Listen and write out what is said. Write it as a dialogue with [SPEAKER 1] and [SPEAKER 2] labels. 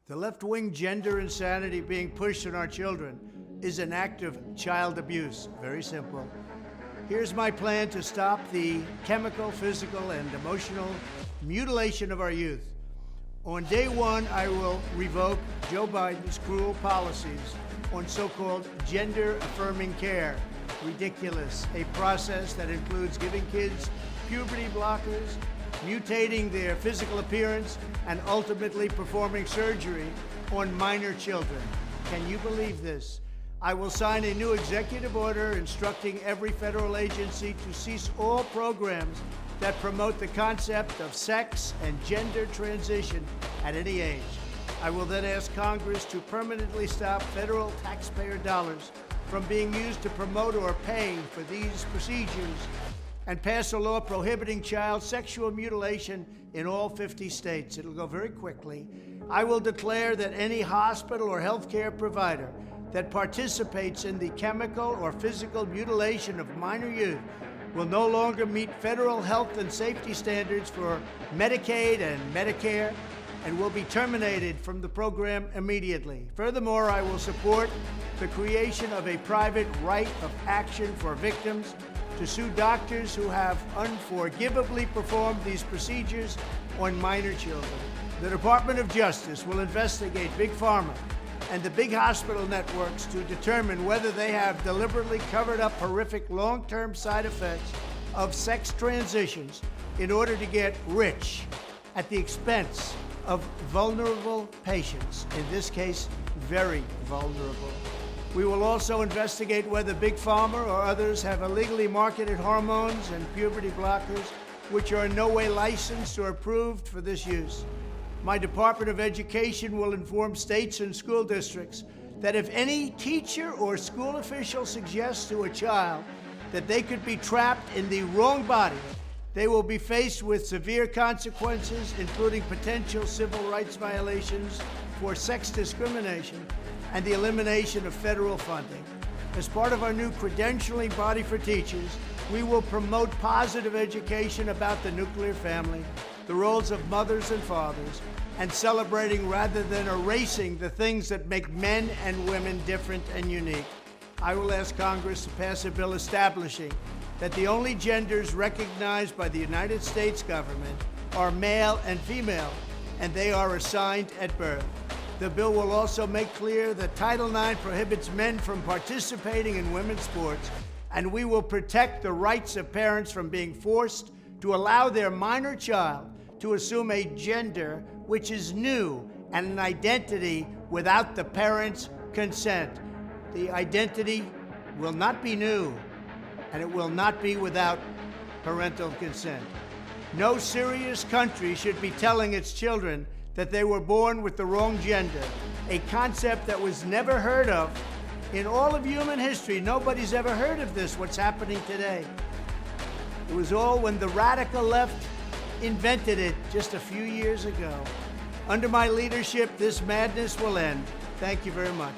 [SPEAKER 1] The left-wing gender insanity being pushed on our children is an act of child abuse. Very simple. Here's my plan to stop the chemical, physical, and emotional mutilation of our youth. On day one, I will revoke Joe Biden's cruel policies on so-called gender-affirming care. Ridiculous. A process that includes giving kids puberty blockers, mutating their physical appearance, and ultimately performing surgery on minor children. Can you believe this? I will sign a new executive order instructing every federal agency to cease all programs that promote the concept of sex and gender transition at any age. I will then ask Congress to permanently stop federal taxpayer dollars from being used to promote or pay for these procedures and pass a law prohibiting child sexual mutilation in all 50 states. It'll go very quickly. I will declare that any hospital or healthcare provider that participates in the chemical or physical mutilation of minor youth will no longer meet federal health and safety standards for Medicaid and Medicare and will be terminated from the program immediately. Furthermore, I will support the creation of a private right of action for victims to sue doctors who have unforgivably performed these procedures on minor children. The Department of Justice will investigate Big Pharma and the big hospital networks to determine whether they have deliberately covered up horrific long-term side effects of sex transitions in order to get rich at the expense of vulnerable patients, in this case, very vulnerable. We will also investigate whether Big Pharma or others have illegally marketed hormones and puberty blockers, which are in no way licensed or approved for this use. My Department of Education will inform states and school districts that if any teacher or school official suggests to a child that they could be trapped in the wrong body, they will be faced with severe consequences, including potential civil rights violations for sex discrimination and the elimination of federal funding. As part of our new credentialing body for teachers, we will promote positive education about the nuclear family, the roles of mothers and fathers, and celebrating rather than erasing the things that make men and women different and unique. I will ask Congress to pass a bill establishing that the only genders recognized by the United States government are male and female, and they are assigned at birth. The bill will also make clear that Title IX prohibits men from participating in women's sports, and we will protect the rights of parents from being forced to allow their minor child to assume a gender which is new and an identity without the parents' consent. The identity will not be new, and it will not be without parental consent. No serious country should be telling its children that they were born with the wrong gender, a concept that was never heard of. In all of human history, nobody's ever heard of this, what's happening today. It was all when the radical left invented it just a few years ago. Under my leadership, this madness will end. Thank you very much.